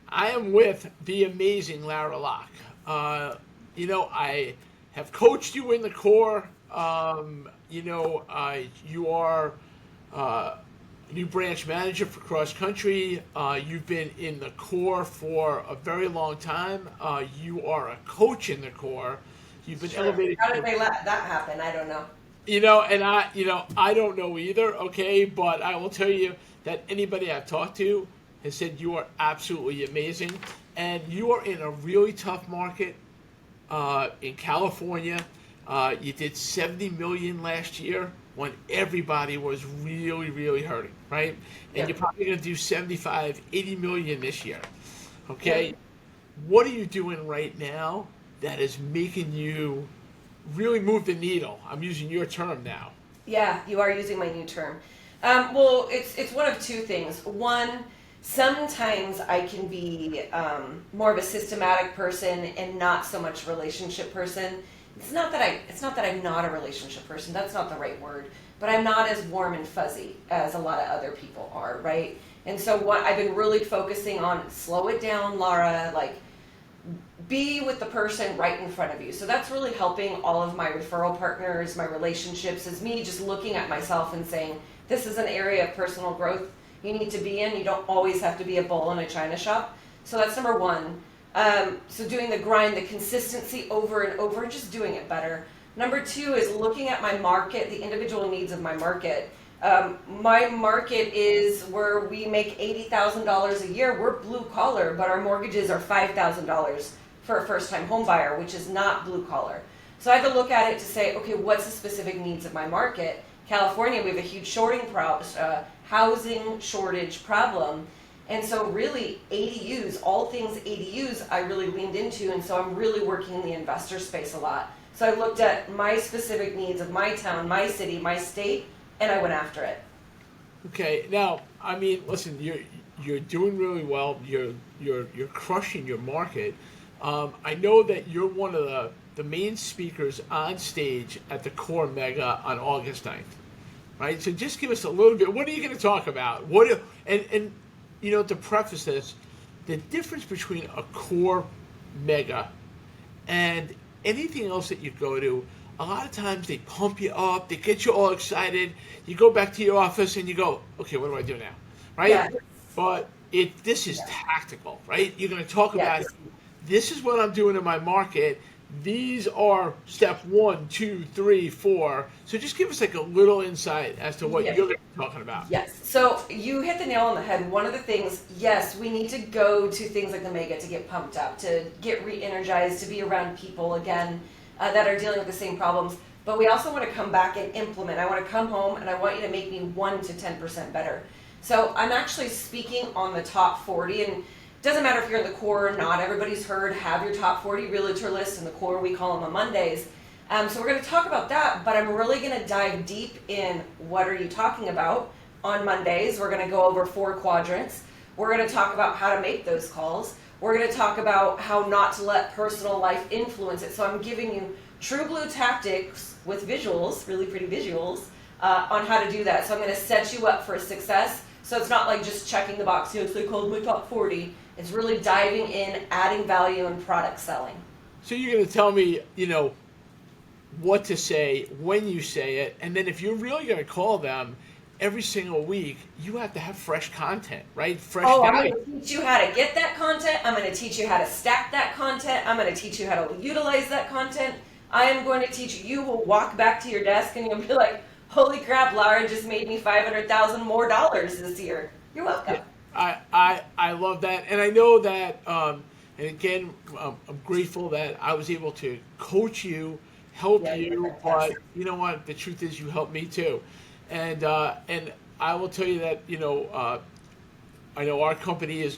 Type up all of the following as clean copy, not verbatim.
I am with the amazing Lara Locke. I have coached you in the core. You are new branch manager for cross country. You've been in the core for a very long time. You are a coach in the core. You've been Sure. elevated How to did they let that happen? I don't know. I don't know either, okay, but I will tell you that anybody I've talked to has said you are absolutely amazing, and you are in a really tough market in California. You did 70 million last year when everybody was really, really hurting, right? And you're Yep. probably going to do 75, 80 million this year, Yep. okay? What are you doing right now that is making you really move the needle? I'm using your term now. Yeah, you are using my new term. Well, it's one of two things. One, sometimes I can be more of a systematic person and not so much relationship person. It's not that I'm not a relationship person. That's not the right word. But I'm not as warm and fuzzy as a lot of other people are, right? And so what I've been really focusing on, slow it down, Laura. Like, be with the person right in front of you. So that's really helping all of my referral partners, my relationships, is me just looking at myself and saying, this is an area of personal growth you need to be in. You don't always have to be a bull in a china shop. So that's number one. So doing the grind, the consistency over and over, and just doing it better. Number two is looking at my market, the individual needs of my market. My market is where we make $80,000 a year. We're blue collar, but our mortgages are $5,000 for a first time home buyer, which is not blue collar. So I had to look at it to say, okay, what's the specific needs of my market? California, we have a huge housing shortage problem. And so really ADUs, all things ADUs, I really leaned into. And so I'm really working in the investor space a lot. So I looked at my specific needs of my town, my city, my state, and I went after it. Okay, now I mean, listen, you're doing really well. You're crushing your market. I know that you're one of the main speakers on stage at the Core Mega on August 9th, right? So just give us a little bit. What are you going to talk about? And to preface this, the difference between a Core Mega and anything else that you go to, a lot of times they pump you up, they get you all excited. You go back to your office and you go, okay, what do I do now, right? Yeah. But this is Yeah. tactical, right? You're going to talk about Yes. this is what I'm doing in my market. These are step one, two, three, four. So just give us like a little insight as to what Yes. you're going to be talking about. Yes. So you hit the nail on the head. One of the things, yes, we need to go to things like the mega to get pumped up, to get re-energized, to be around people again that are dealing with the same problems. But we also want to come back and implement. I want to come home and I want you to make me 1 to 10% better. So I'm actually speaking on the top 40, and it doesn't matter if you're in the core or not. Everybody's heard have your top 40 realtor list in the core. We call them on Mondays. So we're going to talk about that, but I'm really going to dive deep in what are you talking about on Mondays. We're going to go over 4 quadrants. We're going to talk about how to make those calls. We're going to talk about how not to let personal life influence it. So I'm giving you true blue tactics with visuals, really pretty visuals, on how to do that. So I'm going to set you up for success. So it's not like just checking the box, yes, they called my top 40. It's really diving in, adding value, and product selling. So you're going to tell me, what to say when you say it, and then if you're really going to call them every single week, you have to have fresh content, right? Fresh Oh, I'm going value. to teach you how to get that content. I'm going to teach you how to stack that content. I'm going to teach you how to utilize that content. I am going to teach you. You will walk back to your desk and you'll be like, holy crap, Lara just made me 500,000 more dollars this year. You're welcome. Yeah, I love that, and I know that. And again, I'm grateful that I was able to coach you, help Yeah, you're you. But fantastic. you know what? The truth is, you helped me too, and I will tell you that I know our company is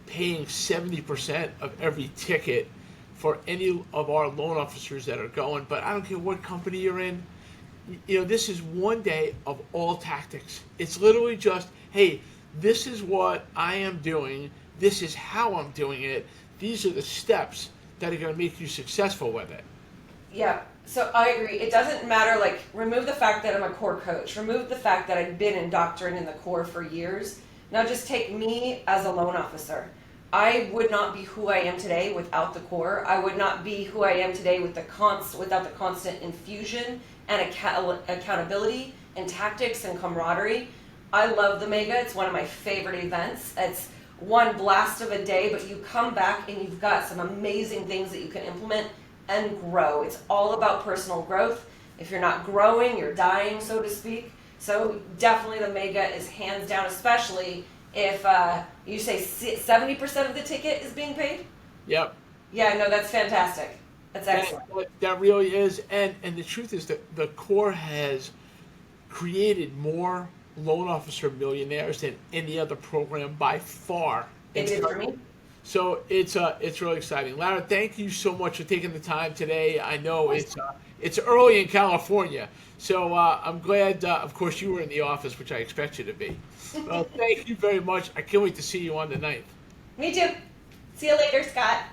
paying 70% of every ticket for any of our loan officers that are going. But I don't care what company you're in. This is one day of all tactics. It's literally just, hey, this is what I am doing. This is how I'm doing it. These are the steps that are going to make you successful with it. Yeah, so I agree. It doesn't matter, like, remove the fact that I'm a core coach, remove the fact that I've been indoctrinated in the core for years. Now just take me as a loan officer. I would not be who I am today without the core. I would not be who I am today with without the constant infusion and accountability and tactics and camaraderie. I love the Mega. It's one of my favorite events. It's one blast of a day, but you come back and you've got some amazing things that you can implement and grow. It's all about personal growth. If you're not growing, you're dying, so to speak. So definitely the Mega is hands down, especially if you say 70% of the ticket is being paid. Yep. Yeah, no, that's fantastic. That's excellent. That really is, and the truth is that the core has created more loan officer millionaires than any other program by far. It did for me. So it's really exciting. Lara, thank you so much for taking the time today. I know it's early in California, so I'm glad. Of course, you were in the office, which I expect you to be. Well, thank you very much. I can't wait to see you on the 9th. Me too. See you later, Scott.